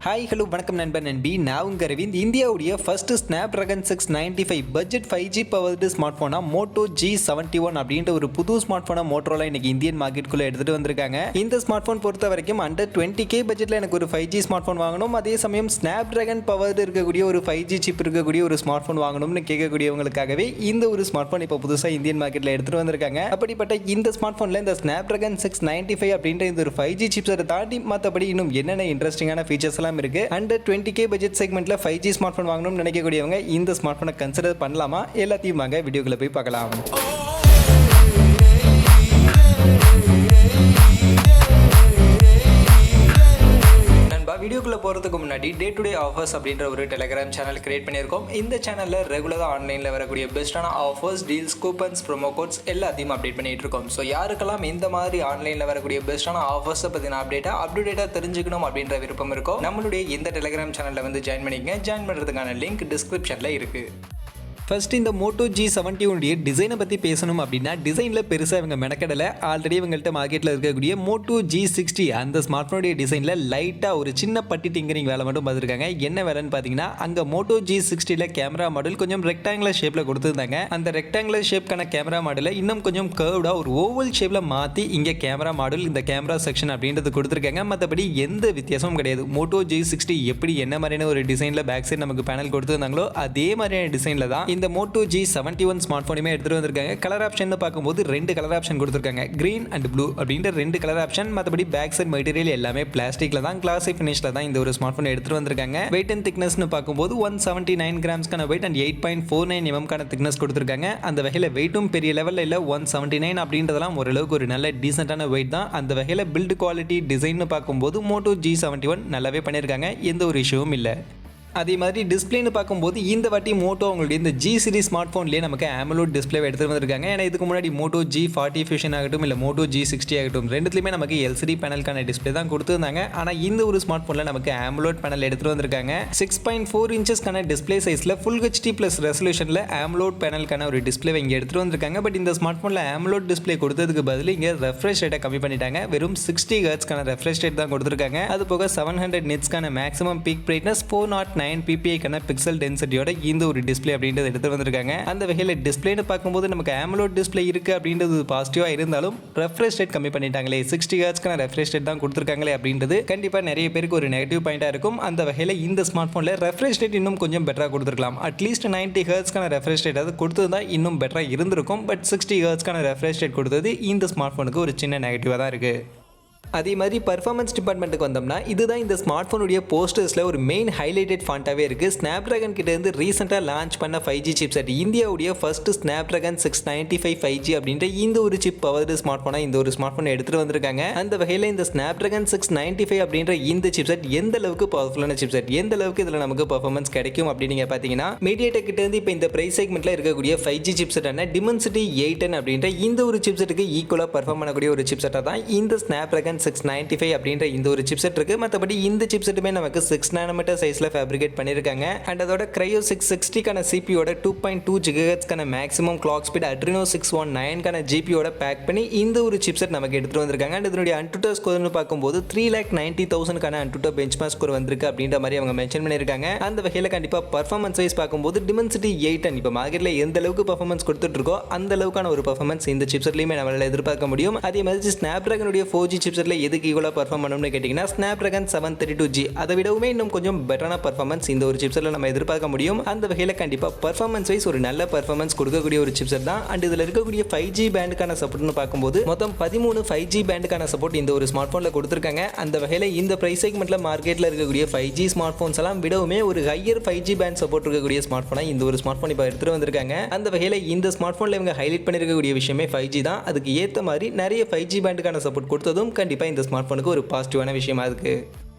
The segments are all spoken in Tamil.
ஹாய் ஹலோ வணக்கம் நண்பன் நண்பி. நான் உங்கள் அரவிந்த். இந்தியாவுடைய first Snapdragon 695 budget 5G powered smart ஃபோனா மோட்டோ G71 அப்படின்ற ஒரு புது ஸ்மார்ட் ஃபோனை மோட்டோரோலா இன்னைக்கு இந்தியன் மார்க்கெட்டுக்குள்ளே எடுத்துகிட்டு வந்திருக்காங்க. இந்த ஸ்மார்ட் ஃபோன் பொறுத்த வரைக்கும் அண்டர் 20K பட்ஜெட்டில் எனக்கு ஒரு 5G ஸ்மார்ட் ஃபோன் வாங்கணும், அதே சமயம் ஸ்னாப்ட்ராகன் பவர்டு இருக்கக்கூடிய ஒரு 5G சிப் இருக்கக்கூடிய ஒரு ஸ்மார்ட் ஃபோன் வாங்கணும்னு கேட்கக்கூடியவங்களுக்காகவே இந்த ஒரு ஸ்மார்ட் ஃபோன் இப்போ புதுசாக இந்தியன் மார்க்கெட்டில் எடுத்துகிட்டு வந்திருக்காங்க. அப்படிப்பட்ட இந்த ஸ்மார்ட் ஃபோனில் இந்த ஸ்னாப்ட்ராகன் 695 அப்படின்ற இந்த ஒரு 5G சிப்ஸை தாண்டி மற்றபடி இன்னும் என்னென்ன இன்ட்ரெஸ்டிங்கான ஃபீச்சர்ஸ் இருக்கு. அண்டர் 20K பட்ஜெட் செக்மெண்ட்ல 5G ஸ்மார்ட் ஃபோன் வாங்கணும்னு நினைக்கக்கூடியவங்க இந்த ஸ்மார்ட் ஃபோனை கன்சிடர் பண்ணலாமா? எல்லாத்தையும் வாங்க வீடியோக்குள்ள போய் பார்க்கலாம். வீடியோக்குள்ள போகிறதுக்கு முன்னாடி டே டு டே ஆஃபர்ஸ் அப்படின்ற ஒரு டெலிகிராம் சேனல் கிரியேட் பண்ணியிருக்கோம். இந்த சேனலில் ரெகுலராக ஆன்லைனில் வரக்கூடிய பெஸ்ட்டான offers, deals, coupons, promo quotes எல்லாத்தையும் அப்டேட் பண்ணிட்டு இருக்கோம். ஸோ யாருக்கெல்லாம் இந்த மாதிரி ஆன்லைனில் வரக்கூடிய பெஸ்ட்டான ஆஃபர்ஸை பற்றின அப்டேட்டாக தெரிஞ்சுக்கணும் அப்படின்ற விருப்பம் இருக்கோ நம்மளுடைய இந்த டெலிகிராம் சேனலில் வந்து ஜாயின் பண்ணிக்கங்க. ஜாயின் பண்ணுறதுக்கான லிங்க் டிஸ்கிரிப்ஷனில் இருக்குது. ஃபர்ஸ்ட் இந்த மோட்டோ G71 டிசைனை பற்றி பேசணும் அப்படின்னா டிசைனில் பெருசாக இவங்க மெனக்கடலை. ஆல்ரெடி இவங்கள்ட்ட மார்க்கெட்டில் இருக்கக்கூடிய மோட்டோ G60 அந்த ஸ்மார்ட் ஃபோனுடைய டிசைனில் லைட்டாக ஒரு சின்ன பட்டி டிங்கரிங் வேலை மட்டும் பார்த்துருக்காங்க. என்ன வேலைன்னு பார்த்தீங்கன்னா அங்கே மோட்டோ G60 கேமரா மாடல் கொஞ்சம் ரெக்டாங்குலர் ஷேப்பில் கொடுத்துருந்தாங்க. அந்த ரெக்டாங்குலர் ஷேப்க்கான கேமரா மாடலை இன்னும் கொஞ்சம் கர்வ்டாக ஒரு ஓவல் ஷேப்பில் மாற்றி இங்கே கேமரா மாடல் இந்த கேமரா செக்ஷன் அப்படின்றது கொடுத்துருக்காங்க. மற்றபடி எந்த வித்தியாசமும் கிடையாது. மோட்டோ G60 எப்படி என்ன மாதிரியான ஒரு டிசைனில் பேக் சைடு நமக்கு பேனல் கொடுத்துருந்தாங்களோ அதே மாதிரியான டிசைனில் தான் இந்த மோட்டோ G71 ஸ்மார்ட் ஃபோனுமே எடுத்துகிட்டு வந்திருக்காங்க. கலர் ஆப்ஷன் பார்க்கும்போது ரெண்டு கலர் ஆப்ஷன் கொடுத்துருக்காங்க, கிரீன் அண்ட் ப்ளூ அப்படின்ற ரெண்டு கலர் ஆப்ஷன். மற்றபடி பேக் சைட் மெட்டீரியல் எல்லாமே பிளாஸ்டிக்ல தான், கிளாசி ஃபினிஷ்ல தான் இந்த ஒரு ஸ்மார்ட் ஃபோன் எடுத்துகிட்டு வந்திருக்காங்க. வெயிட் அண்ட் திக்னஸ்னு பார்க்கும்போது 179 கிராம்ஸ்க்கான வெயிட் அண்ட் 8.49 mm திக்னஸ் கொடுத்துருக்காங்க. அந்த வகையில் வெயிட்டும் பெரிய லெவலில் இல்லை, 179 அப்படின்றதெல்லாம் ஓரளவுக்கு ஒரு நல்ல டீசென்டான வெயிட் தான். அந்த வகையில் பில்ட் குவாலிட்டி டிசைன்னு பார்க்கும்போது மோட்டோ G71 நல்லாவே பண்ணியிருக்காங்க, எந்த ஒரு இஷ்யூவும் இல்லை. அதே மாதிரி டிஸ்பிளேன்னு பார்க்கும்போது இந்த வாட்டி மோட்டோ அவங்களுடைய இந்த G சீரிஸ் ஸ்மார்ட் ஃபோன்லேயே நமக்கு AMOLED டிஸ்பிளே எடுத்துகிட்டு வந்திருக்காங்க. ஏன்னா இதுக்கு முன்னாடி மோட்டோ G40 ஃபியூஷன் ஆகட்டும் இல்லை மோட்டோ G60 ஆகட்டும் ரெண்டுத்துலையுமே நமக்கு LCD பேனலுக்கான டிஸ்பிளே தான் கொடுத்துருந்தாங்க. ஆனால் இந்த ஒரு ஸ்மார்ட் ஃபோனில் நமக்கு AMOLED பேனல் எடுத்துகிட்டு வந்திருக்காங்க. 6.4 இன்ச்சஸ்க்கான டிஸ்பிளே சைஸில் ஃபுல் HD ப்ளஸ் ரெசல்யூஷனில் AMOLED பேனலுக்கான ஒரு டிஸ்பிளே இங்கே எடுத்துகிட்டு வந்திருக்காங்க. பட் இந்த ஸ்மார்ட் ஃபோனில் AMOLED டிஸ்பிளே கொடுத்ததுக்கு பதில் இங்கே ரெஃப்ரெஷ் ரேட்டை கம்மி பண்ணிட்டாங்க. வெறும் 60 ஹெர்ட்ஸ்க்கான ரெஃப்ரெஷ் ரேட் தான் கொடுத்துருக்காங்க. அது போக 700 நிட்ஸ்க்கான maximum peak brightness, 409 ppi pixel டென்சிட்டியோட இந்த ஒரு டிஸ்பிளே அப்படின்றது எடுத்து வந்திருக்காங்க. அந்த வகையில் டிஸ்பிளேன்னு பார்க்கும்போது நமக்கு AMOLED டிஸ்பிளே இருக்கு அப்படின்றது பாசிட்டிவா இருந்தாலும் ரெஃப்ரெஷ் ரேட் கம்மி பண்ணிட்டாங்களே, 60 ஹெர்ட்ஸ்க்கான ரெஃப்ரெஷ் ரேட் தான் கொடுத்துருக்காங்களே அப்படின்றது கண்டிப்பா நிறைய பேருக்கு ஒரு நெகட்டிவ் பாயிண்டா இருக்கும். அந்த வகையில் இந்த ஸ்மார்ட் போன்ல ரெஃப்ரெஷ் ரேட் இன்னும் கொஞ்சம் பெட்டரா கொடுத்துருக்கலாம். அட்லீஸ்ட் 90 ஹெர்ட்ஸ்க்கான ரெஃப்ரெஷ் ரேட் அது கொடுத்ததா இன்னும் பெட்டரா இருந்திருக்கும். பட் 60 ஹெர்ட்ஸ்க்கான ரெஃப்ரெஷ் ரேட் கொடுத்தது இந்த ஸ்மார்ட் போனுக்கு ஒரு சின்ன நெகட்டிவா தான் இருக்கு. அதே மாதிரி பர்ஃபார்மன்ஸ் டிபார்ட்மெண்ட்டுக்கு வந்தோம்னா இதுதான் இந்த ஸ்மார்ட் ஃபோனுடைய போஸ்டர்ஸில் ஒரு மெயின் ஹைலைட்டட் ஃபாண்டாகவே இருக்குது. ஸ்னாப்ட்ராகன் கிட்டேருந்து ரீசெண்டாக லான்ச் பண்ண 5G சிப்செட், இந்தியாவுடைய ஃபர்ஸ்ட் ஸ்னாப்ட்ராகன் 695 5G அப்படின்ற இந்த ஒரு சிப் பவர்டு ஸ்மார்ட் ஃபோனாக இந்த ஒரு ஸ்மார்ட் ஃபோனை எடுத்துகிட்டு வந்திருக்காங்க. அந்த வகையில் இந்த ஸ்னாப்ட்ராகன் 695 அப்படின்ற இந்த சிப்செட் எந்த அளவுக்கு பவர்ஃபுல்லான சிப்செட், எந்த அளவுக்கு இதில் நமக்கு பர்ஃபார்மன்ஸ் கிடைக்கும் அப்படின்னு நீங்கள் பார்த்தீங்கன்னா மீடியாடெக் கிட்டேருந்து இப்போ இந்த ப்ரைஸ் செக்மெண்ட்டில் இருக்கக்கூடிய 5G சிப்செட்டான Dimensity 810 அப்படின்ற இந்த ஒரு சிப்செட்டுக்கு ஈக்குவலாக பர்ஃபார்ம் பண்ணக்கூடிய ஒரு சிப்செட்டாக தான் இந்த ஸ்னாப்ட்ராகன் 695 அப்படின்ற இந்த ஒரு சிப்செட் இருக்கு. மற்றபடி இந்த சிப்செட்டுமே நமக்கு 6 nm சைஸ்ல ஃபேப்ரிகேட் பண்ணிருக்காங்க. அண்ட் அதோட Cryo 660 கான CPU-யோட 2.2 GHz கான மேக்ஸிமம் கிளாக் ஸ்பீட், Adreno 619 கான GPU-யோட பேக் பண்ணி இந்த ஒரு சிப்செட் நமக்கு எடுத்துட்டு வந்திருக்காங்க. அண்ட் இதனுடைய AnTuTu ஸ்கோர்னு பார்க்கும்போது 3,90,000 கான AnTuTu பெஞ்ச்மார்க் ஸ்கோர் வந்திருக்கு அப்படின்ற மாதிரி அவங்க மென்ஷன் பண்ணிருக்காங்க. அந்த வகையில் கண்டிப்பா பர்ஃபார்மன்ஸ் வைஸ் பார்க்கும்போது Dimensity 810 இப்போ மார்க்கெட்ல எந்த அளவுக்கு பர்ஃபார்மன்ஸ் கொடுத்துட்டு இருக்கோ அந்த அளவுக்கான ஒரு பர்ஃபார்மன்ஸ் இந்த சிப்செட்லயுமே நம்மளால எதிர்பார்க்க முடியும். அதே மாதிரி ஸ்னாப்ட்ராகனுடைய 4G சிப்செட்ல எதுக்கு ஈக்குவலா பர்ஃபார்ம் பண்ணணும்னு கேட்டீங்கன்னா ஸ்னாப்ட்ராகன் 732G அதை விடவுமே இன்னும் கொஞ்சம் பெட்டரான பர்ஃபார்மன்ஸ் இந்த ஒரு சிப்செட்ல நம்ம எதிர்பார்க்க முடியும். அந்த வகையில் கண்டிப்பா பர்ஃபார்மன்ஸ் வைஸ் ஒரு நல்ல பர்ஃபார்மன்ஸ் கொடுக்கக்கூடிய ஒரு சிப்செட் தான். அண்ட் இதில் இருக்கக்கூடிய 5G பேண்டுக்கான சப்போர்ட்னு பார்க்கும்போது மொத்தம் 13 5G பேண்டுக்கான சப்போர்ட் இந்த ஒரு ஸ்மார்ட் ஃபோனில் கொடுத்துருக்காங்க. அந்த வகையில் இந்த பிரைஸ் செக்மெண்ட்ல மார்க்கெட்டில் இருக்கக்கூடிய 5G ஸ்மார்ட் ஃபோன்ஸ் எல்லாம் விடவுமே ஒரு ஹையர் 5G பேண்ட் சப்போர்ட் இருக்கக்கூடிய ஸ்மார்ட் ஃபோனா இந்த ஒரு ஸ்மார்ட் ஃபோன் இப்போ எடுத்துட்டு வந்திருக்காங்க. அந்த வகையில் இந்த ஸ்மார்ட் ஃபோனில் இவங்க ஹைலைட் பண்ணிருக்கக்கூடிய விஷயமே 5G தான். அதுக்கு ஏற்ற மாதிரி நிறைய 5G பேண்டுக்கான சப்போர்ட் கொடுத்ததும் கண்டிப்பாக இந்த ஸ்மார்ட் ஃபோனுக்கு ஒரு பாசிட்டிவான விஷயமா இருக்கு.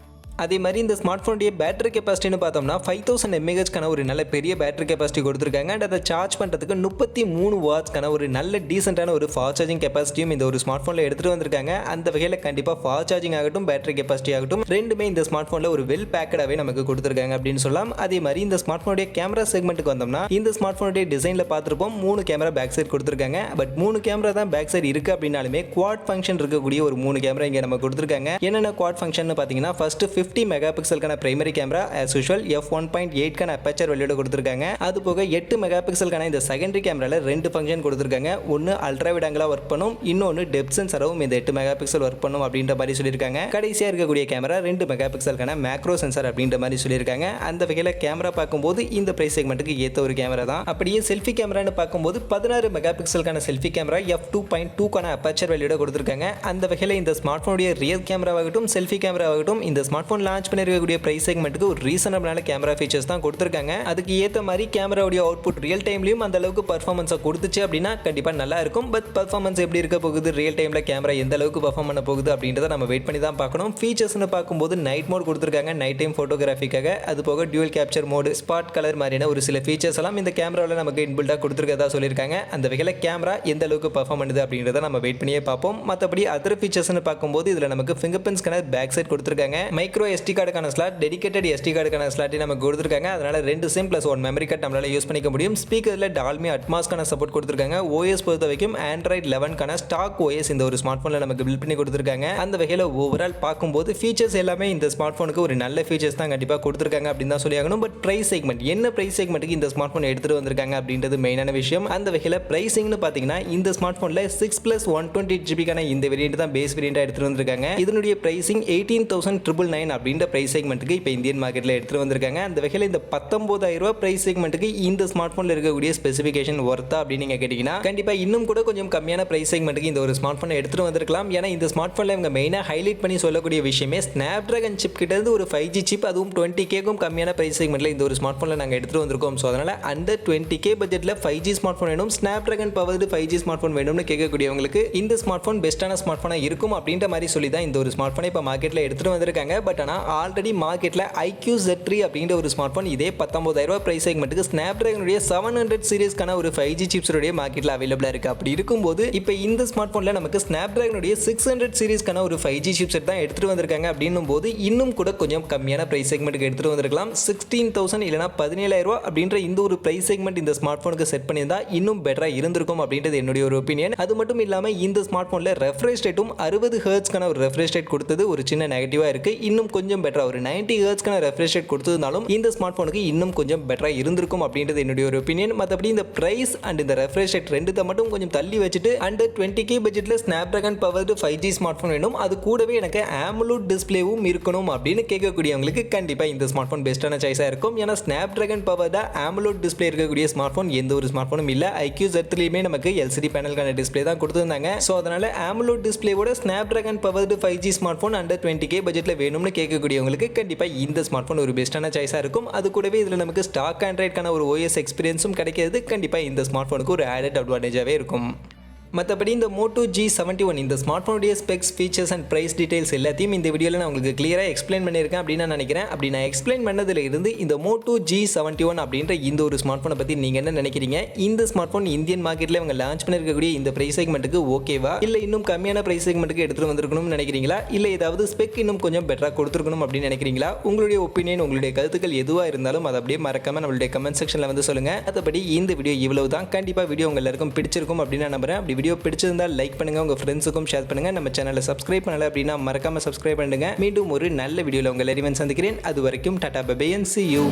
அதே மாதிரி இந்த ஸ்மார்ட் ஃபோனுடைய பேட்டரி கெப்பாசிட்டின்னு பார்த்தோம்னா 5000 mAh ஒரு நல்ல பெரிய பேட்டரி கெப்பாசிட்டி கொடுத்துருக்காங்க. அண்ட் அதை சார்ஜ் பண்ணுறதுக்கு 33 வாட்ஸ்க்கான ஒரு நல்ல டீசென்டான ஒரு ஃபாஸ்ட் சார்ஜிங் கெப்பாசிட்டியும் இந்த ஒரு ஸ்மார்ட் ஃபோனில் எடுத்துகிட்டு வந்திருக்காங்க. அந்த வகையில் கண்டிப்பாக ஃபாஸ்ட் சார்ஜிங் ஆகட்டும் பேட்டரி கெப்பாசிட்டி ஆகட்டும் ரெண்டுமே இந்த ஸ்மார்ட் ஃபோனில் ஒரு வெல் பேக்கடாகவே நமக்கு கொடுத்துருக்காங்க அப்படின்னு சொல்லலாம். அதே மாதிரி இந்த ஸ்மார்ட் ஃபோனுடைய கேமரா செக்மெண்ட்டுக்கு வந்தோம்னா இந்த ஸ்மார்ட் ஃபோனுடைய டிசைனில் பார்த்துருப்போம் 3 கேமரா பேக் சைட் கொடுத்துருக்காங்க. பட் 3 கேமரா தான் பேக் சைட் இருக்குது அப்படின்னாலுமே குவாட் ஃபங்க்ஷன் இருக்கக்கூடிய ஒரு 3 கேமரா இங்கே நம்ம கொடுத்துருக்காங்க. என்னென்ன குவாட் ஃபங்க்ஷன் பார்த்தீங்கன்னா ஃபர்ஸ்ட் 50 மெகா பிக்சலுக்கான primary camera as usual f1.8 கான அபர்ச்சர் வேல்யூட கொடுத்திருக்காங்க. அது போக 8 மெகா பிக்சலுக்கான இந்த செகண்டரி கேமரால ரெண்டு ஃபங்க்ஷன் கொடுத்திருக்காங்க. ஒன்னு அல்ட்ரா வைட் ஆங்கிளா வர்க் பண்ணும், இன்னொன்னு டெப்த் சென்சாரும் இந்த 8 மெகா பிக்சல் வர்க் பண்ணும் அப்படின்ற மாதிரி சொல்லியிருக்காங்க. கடைசியா இருக்கக்கூடிய கேமரா 2 மெகா பிக்சலுக்கான மேக்ரோ சென்சார் அப்படின்ற மாதிரி சொல்லியிருக்காங்க. அந்த வகையில கேமரா பார்க்கும்போது இந்த பிரைஸ் செக்மெண்ட்டுக்கு ஏத்த ஒரு கேமரா தான். அப்படியே செல்ஃபி கேமரான்னு பார்க்கும்போது 16 மெகா பிக்சலுக்கான செல்ஃபி கேமரா f2.2 கான அபர்ச்சர் வேல்யூட கொடுத்திருக்காங்க. அந்த வகையில இந்த ஸ்மார்ட் போனுடைய ரியர் கேமராவாகட்டும் செல்ஃபி கேமராவாகட்டும் இந்த ஸ்மார்ட் போன் லான்ச் பண்ணிருக்கக்கூடிய பிரைஸ் செக்மெண்ட்டுக்கு ஒரு ரீசனபிளான கேமரா ஃபீச்சர்ஸ் தான் கொடுத்திருக்காங்க. அதுக்கு ஏத்த மாதிரி கேமராவுடைய அவுட்புட் ரியல் டைம்லயும் அந்த அளவுக்கு பெர்ஃபார்மன்ஸை கொடுத்துச்சு அப்படின்னா கண்டிப்பா நல்லா இருக்கும். பட் பெர்ஃபார்மன்ஸ் எப்படி இருக்க போகுது, ரியல் டைம்ல கேமரா எந்த அளவுக்கு பெர்ஃபார்ம் பண்ண போகுது அப்படின்றத நம்ம வெயிட் பண்ணி தான் பார்க்கணும். ஃபீச்சர்ஸ்னு பார்க்கும்போது நைட் மோட் கொடுத்திருக்காங்க, நைட் டைம் போட்டோகிராஃபிக்காக. அது போக dual capture mode, spot colour மாதிரியான ஒரு சில ஃபீச்சர்ஸ் எல்லாம் இந்த கேமராவில் நமக்கு இன்பில்டா கொடுத்திருக்கதா சொல்லியிருக்காங்க. அந்த வகையில் கேமரா எந்த அளவுக்கு பெர்ஃபார்ம் பண்ணுது அப்படின்றத நம்ம வெயிட் பண்ணியே பார்ப்போம். மற்றபடி அதர் ஃபீச்சர்ஸ்னு பார்க்கும்போது இதில் நமக்கு finger print scanner back side கொடுத்திருக்காங்க, மைக்ரோ SD கார்டுக்கான ஸ்லாட், டெடிகேட்டட் SD கார்டுக்கான ஸ்லாட் நமக்கு கொடுத்திருக்காங்க. அதனால 2 சிம் + 1 மெமரி கார்டு நம்மளால யூஸ் பண்ணிக்க முடியும். ஸ்பீக்கர்ல டால்மி அட்மாஸ்க்கான சப்போர்ட் கொடுத்திருக்காங்க. OS பொறுத்த வரைக்கும் Android 11 கான ஸ்டாக் OS இந்த ஒரு ஸ்மார்ட் போன்ல நமக்கு பில்ட் பண்ணி கொடுத்திருக்காங்க. அந்த வகையில் ஓவரால் பார்க்கும்போது ஃபீச்சர்ஸ் எல்லாமே இந்த ஸ்மார்ட் போனுக்கு ஒரு நல்ல ஃபீச்சர்ஸ் தான் கண்டிப்பாக கொடுத்திருக்காங்க அப்படின்னு தான் சொல்லியாகணும். பட் பிரைஸ் செக்மெண்ட் என்ன பிரைஸ் செக்மெண்ட்டுக்கு இந்த ஸ்மார்ட் போன் எடுத்துட்டு வந்திருக்காங்க அப்படின்றது மெயினான விஷயம். அந்த வகையில் பிரைசிங்னு பார்த்தீங்கன்னா இந்த ஸ்மார்ட் போன்ல 6 + 128GB கான இந்த வேரியன்ட் தான் பேஸ் வேரியண்டா எடுத்துட்டு வந்திருக்காங்க. இதனுடைய பிரைசிங் 18,999 அப்படின்ற பிரைஸ் செக்மெண்ட்டுக்கு இப்போ இந்தியன் மார்க்கெட்ல எடுத்துட்டு வந்திருக்காங்க. அந்த வகையில் இந்த 19,000 ரூபாய் பிரைஸ் செக்மெண்ட்டுக்கு இந்த ஸ்மார்ட் போன்ல இருக்கக்கூடிய ஸ்பெசிஃபிகேஷன் ஒர்த்தா அப்படின்னு நீங்க கேட்டீங்கன்னா கண்டிப்பா இன்னும் கூட கொஞ்சம் கம்மியான பிரைஸ் செக்மெண்ட்டுக்கு இந்த ஒரு ஸ்மார்ட் போனை எடுத்துட்டு வந்திருக்கலாம். ஏன்னா இந்த ஸ்மார்ட் போன்ல இவங்க மெயினா ஹைலைட் பண்ணி சொல்லக்கூடிய விஷயமே ஸ்னாப்டிராகன் சிப் கிட்ட இருந்து ஒரு 5G சிப், அதுவும் 20Kக்கும் கம்மியான பிரைஸ் செக்மெண்ட்ல இந்த ஒரு ஸ்மார்ட் போன்ல நாங்க எடுத்துட்டு வந்திருக்கோம். ஸோ அதனால அண்டர் 20K பட்ஜெட்ல 5G ஸ்மார்ட் போன் வேணும், Snapdragon powered 5G smart phone வேணும்னு கேட்கக்கூடியவங்களுக்கு இந்த ஸ்மார்ட் போன் பெஸ்டான ஸ்மார்ட் போனா இருக்கும் அப்படின்ற மாதிரி சொல்லி தான் இந்த ஒரு ஸ்மார்ட் போனை இப்போ மார்க்கெட்ல எடுத்துட்டு வந்திருக்காங்க. பட் ஆனால் ஆல்ரெடி மார்க்கெட்ல IQ Z3 அப்படின்ற ஒரு ஸ்மார்ட் போன் இதே 19,000 ரூபாய் பிரைஸ் செக்மெண்ட்டுக்கு ஸ்னாப்டிராகனுடைய 700 சீரிஸ்க்கான ஒரு 5G சிப்ஸோட மார்க்கெட்ல அவைலபிளா இருக்கு. அப்படி இருக்கும்போது இப்போ இந்த ஸ்மார்ட் போன்ல நமக்கு ஸ்னாப்டிராகனுடைய 600 சீரிஸ்க்கான ஒரு 5G சிப்செட் தான் எடுத்துட்டு வந்திருக்காங்க. அப்படின்னும் போது இன்னும் கூட கொஞ்சம் கம்மியான பிரைஸ் செக்மெண்ட்டுக்கு எடுத்துட்டு வந்திருக்கலாம். 16,000 இல்லைனா 17,000 ரூபாய் அப்படின்ற இந்த ஒரு பிரைஸ் செக்மெண்ட் இந்த ஸ்மார்ட் போனுக்கு செட் பண்ணியிருந்தா இன்னும் பெட்டரா இருந்திருக்கும் அப்படின்றது என்னுடைய ஒரு ஒப்பீனியன். அது மட்டும் இல்லாம இந்த ஸ்மார்ட் போன்ல ரெஃப்ரெஷ் ரேட்டும் 60 ஹெர்ட்ஸ்க்கான ஒரு ரெஃப்ரெஷ் ரேட் கொடுத்தது ஒரு சின்ன நெகட்டிவா இருக்கு. இன்னும் கொஞ்சம் பெட்டரா ஒரு 90 ஹெர்ட்ஸ்க்கான ரெஃப்ரெஷ் ரேட் கொடுத்ததுனாலும் இந்த ஸ்மார்ட் போனுக்கு இன்னும் கொஞ்சம் பெட்டரா இருந்திருக்கும் அப்படின்றது என்னுடைய ஒரு ஒப்பீனியன். மற்றபடி இந்த பிரைஸ் அண்ட் இந்த ரெஃப்ரெஷ் ரேட் ரெண்டுத்தை மட்டும் கொஞ்சம் தள்ளி வச்சுட்டு அண்டர் 20K பட்ஜெட்ல Snapdragon powered 5G smart phone வேணும், அது கூடவே எனக்கு AMOLED டிஸ்பிளேவும் இருக்கணும் அப்படின்னு கேட்கக்கூடியவங்களுக்கு கண்டிப்பா இந்த ஸ்மார்ட் போன் பெஸ்டான சாய்ஸா இருக்கும். ஏன்னா ஸ்னாப்டிராகன் பவர்டா AMOLED டிஸ்பிளே இருக்கக்கூடிய ஸ்மார்ட் போன் எந்த ஒரு ஸ்மார்ட் போனும் இல்ல. IQ Z3லையுமே நமக்கு LCD பேனலுக்கான டிஸ்பிளே தான் கொடுத்திருந்தாங்க. ஸோ அதனால AMOLED டிஸ்பிளேவோட Snapdragon powered 5G smart phone under 20K பட்ஜெட்ல வேணும்னு கேட்கக்கூடியவங்களுக்கு கண்டிப்பா இந்த ஸ்மார்ட் போன் ஒரு பெஸ்டான சாய்ஸா இருக்கும். அது கூடவே இதுல நமக்கு ஸ்டாக் ஆண்ட்ராய்டுக்கான ஒரு OS எக்ஸ்பீரியன்ஸும் கிடைக்கிறது கண்டிப்பா இந்த ஸ்மார்ட் போனுக்கு ஒரு ஆடட் அட்வான்டேஜாவே இருக்கும். மற்றபடி இந்த Moto G71 இந்த ஸ்மார்ட் போனுடைய specs, features and price details எல்லாத்தையும் இந்த வீடியோவில் நான் உங்களுக்கு கிளியராக எக்ஸ்பிளைன் பண்ணியிருக்கேன் அப்படின்னு நான் நினைக்கிறேன். அப்படி நான் எக்ஸ்பிளைன் பண்ணதில் இருந்து இந்த Moto G71 அப்படின்ற இந்த ஒரு ஸ்மார்ட் போனை பற்றி நீங்கள் என்ன நினைக்கிறீங்க? இந்த ஸ்மார்ட் போன் இந்தியன் மார்க்கெட்டில் இவங்க லான்ச் பண்ணியிருக்கக்கூடிய இந்த பிரைஸ் செக்மெண்ட்டுக்கு ஓகேவா, இல்லை இன்னும் கம்மியான பிரைஸ் செக்மெண்ட்டுக்கு எடுத்துகிட்டு வந்திருக்கணும்னு நினைக்கிறீங்களா, இல்லை ஏதாவது ஸ்பெக் இன்னும் கொஞ்சம் பெட்டராக கொடுத்துருக்கணும் அப்படின்னு நினைக்கிறீங்களா? உங்களுடைய ஒப்பீனியன், உங்களுடைய கருத்துக்கள் எதுவாக இருந்தாலும் அதை அப்படியே மறக்காம நம்மளுடைய கமெண்ட் செக்ஷனில் வந்து சொல்லுங்கள். மற்றபடி இந்த வீடியோ இவ்வளவு தான். கண்டிப்பாக வீடியோ உங்கள் எல்லாருக்கும் பிடிச்சிருக்கும் அப்படின்னு நான் நம்புறேன். அப்படி வீடியோ பிடிச்சிருந்தால் லைக் பண்ணுங்க, உங்க ஃப்ரெண்ட்ஸுக்கும் ஷேர் பண்ணுங்க. நம்ம சேனலை சப்ஸ்கிரைப் பண்ணல அப்படின்னா மறக்காம சப்ஸ்கிரைப் பண்ணுங்க. மீண்டும் ஒரு நல்ல வீடியோல உங்களை சந்திக்கிறேன். அது வரைக்கும் tata bye bye and see you.